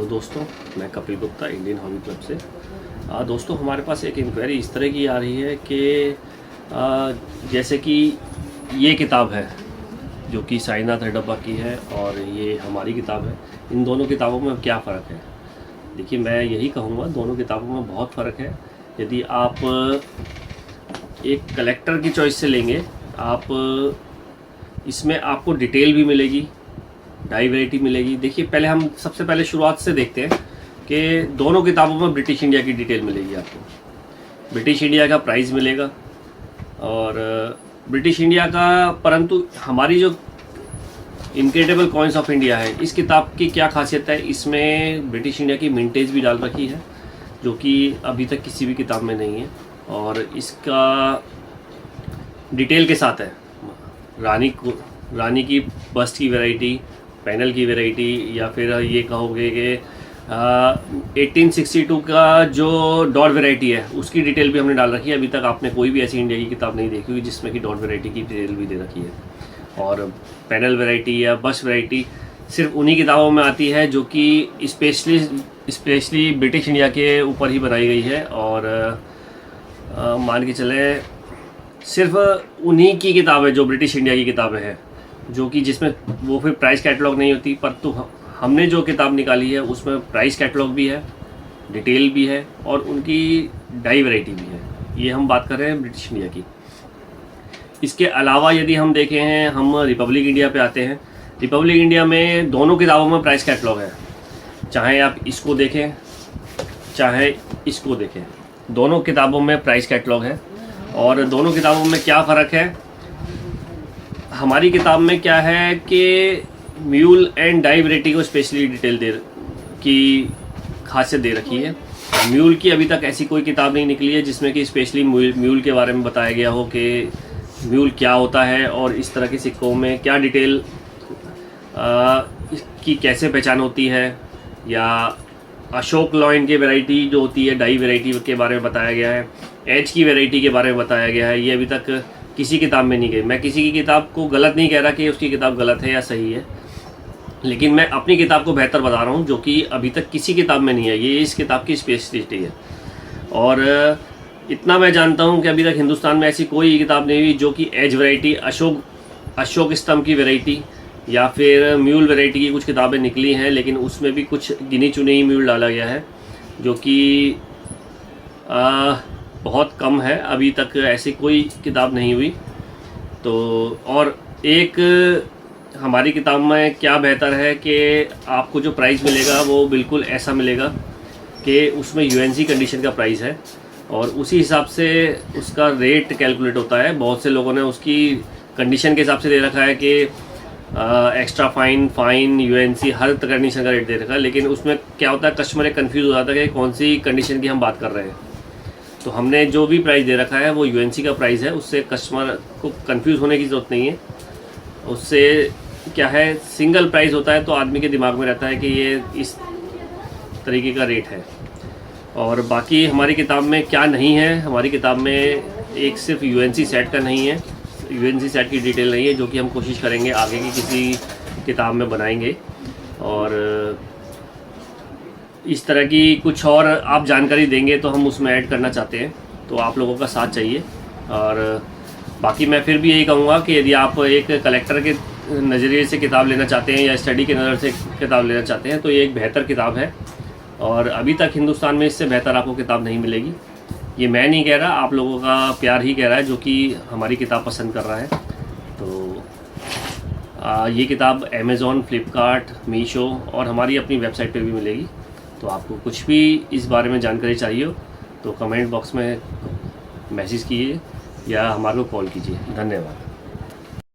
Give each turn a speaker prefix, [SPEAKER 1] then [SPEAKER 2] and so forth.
[SPEAKER 1] Hello दोस्तों, मैं Kapil Gupta Indian hobby club से। दोस्तों, हमारे पास एक इंक्वायरी इस तरह की आ रही है कि जैसे कि ये किताब है जो कि साईनाथ हडप्पा की है और ये हमारी किताब है, इन दोनों किताबों में क्या फ़र्क है। देखिए, मैं यही कहूँगा दोनों किताबों में बहुत फ़र्क है। यदि आप एक कलेक्टर की चॉइस से लेंगे, आप इसमें आपको डिटेल भी मिलेगी, डाई वैरायटी मिलेगी। देखिए, पहले हम सबसे पहले शुरुआत से देखते हैं कि दोनों किताबों में ब्रिटिश इंडिया की डिटेल मिलेगी आपको। ब्रिटिश इंडिया का प्राइस मिलेगा और ब्रिटिश इंडिया का, परंतु हमारी जो इनक्रेडिबल कॉइन्स ऑफ इंडिया है, इस किताब की क्या खासियत है, इसमें ब्रिटिश इंडिया की मिंटेज भी डाल रखी है जो कि अभी तक किसी भी किताब में नहीं है। और इसका डिटेल के साथ है रानी की बस्ट की वैरायटी, पैनल की वैरायटी, या फिर ये कहोगे कि 1862 का जो डॉट वैरायटी है उसकी डिटेल भी हमने डाल रखी है। अभी तक आपने कोई भी ऐसी इंडिया की किताब नहीं देखी होगी जिसमें कि डॉट वैरायटी की डिटेल भी दे रखी है। और पैनल वैरायटी या बस वैरायटी सिर्फ उन्हीं किताबों में आती है जो कि स्पेशली ब्रिटिश इंडिया के ऊपर ही बनाई गई है। और मान के चले सिर्फ उन्हीं की किताब है जो ब्रिटिश इंडिया की किताबें हैं, जो कि जिसमें वो फिर प्राइस कैटलॉग नहीं होती। पर तो हमने जो किताब निकाली है उसमें प्राइस कैटलॉग भी है, डिटेल भी है और उनकी डाई वैरायटी भी है। ये हम बात कर रहे हैं ब्रिटिश इंडिया की। इसके अलावा यदि हम देखें हैं, हम रिपब्लिक इंडिया पे आते हैं। रिपब्लिक इंडिया में दोनों किताबों में प्राइस कैटलॉग है, चाहे आप इसको देखें चाहे इसको देखें, दोनों किताबों में प्राइस कैटलॉग है। और दोनों किताबों में क्या फ़र्क है, हमारी किताब में क्या है कि म्यूल एंड डाई वैरायटी को स्पेशली डिटेल की खासियत दे रखी है। म्यूल की अभी तक ऐसी कोई किताब नहीं निकली है जिसमें कि स्पेशली म्यूल के बारे में बताया गया हो कि म्यूल क्या होता है और इस तरह के सिक्कों में क्या डिटेल की कैसे पहचान होती है, या अशोक लॉइन की वैरायटी जो होती है डाई वैरायटी के बारे में बताया गया है, एज की वैरायटी के बारे में बताया गया है। ये अभी तक किसी किताब में नहीं गई। मैं किसी की किताब को गलत नहीं कह रहा कि उसकी किताब गलत है या सही है, लेकिन मैं अपनी किताब को बेहतर बता रहा हूँ जो कि अभी तक किसी किताब में नहीं है। ये इस किताब की स्पेशलिटी है। और इतना मैं जानता हूँ कि अभी तक हिंदुस्तान में ऐसी कोई किताब नहीं हुई जो कि एज वैरायटी, अशोक स्तंभ की वैरायटी या फिर म्यूल वैरायटी की कुछ किताबें निकली हैं, लेकिन उसमें भी कुछ गिनी चुनी ही म्यूल डाला गया है जो कि बहुत कम है। अभी तक ऐसी कोई किताब नहीं हुई। तो और एक हमारी किताब में क्या बेहतर है कि आपको जो प्राइस मिलेगा वो बिल्कुल ऐसा मिलेगा कि उसमें यूएनसी कंडीशन का प्राइस है और उसी हिसाब से उसका रेट कैलकुलेट होता है। बहुत से लोगों ने उसकी कंडीशन के हिसाब से दे रखा है कि एक्स्ट्रा फाइन यूएनसी हर कंडीशन का रेट दे रखा है, लेकिन उसमें क्या होता है, कस्टमर कन्फ्यूज़ हो जाता है कि कौन सी कंडीशन की हम बात कर रहे हैं। तो हमने जो भी प्राइस दे रखा है वो यूएनसी का प्राइस है, उससे कस्टमर को कंफ्यूज होने की ज़रूरत नहीं है। उससे क्या है, सिंगल प्राइस होता है तो आदमी के दिमाग में रहता है कि ये इस तरीके का रेट है। और बाकी हमारी किताब में क्या नहीं है, हमारी किताब में एक सिर्फ यूएनसी सेट का नहीं है, यूएनसी सेट की डिटेल नहीं है, जो कि हम कोशिश करेंगे आगे की किसी किताब में बनाएंगे। और इस तरह की कुछ और आप जानकारी देंगे तो हम उसमें ऐड करना चाहते हैं, तो आप लोगों का साथ चाहिए। और बाकी मैं फिर भी यही कहूँगा कि यदि आप एक कलेक्टर के नज़रिए से किताब लेना चाहते हैं या स्टडी के नज़र से किताब लेना चाहते हैं तो ये एक बेहतर किताब है। और अभी तक हिंदुस्तान में इससे बेहतर आपको किताब नहीं मिलेगी। ये मैं नहीं कह रहा, आप लोगों का प्यार ही कह रहा है जो कि हमारी किताब पसंद कर रहा है। तो ये किताब अमेज़ॉन, फ्लिपकार्ट, मीशो और हमारी अपनी वेबसाइट पर भी मिलेगी। तो आपको कुछ भी इस बारे में जानकारी चाहिए हो तो कमेंट बॉक्स में मैसेज कीजिए या हमारे को कॉल कीजिए। धन्यवाद।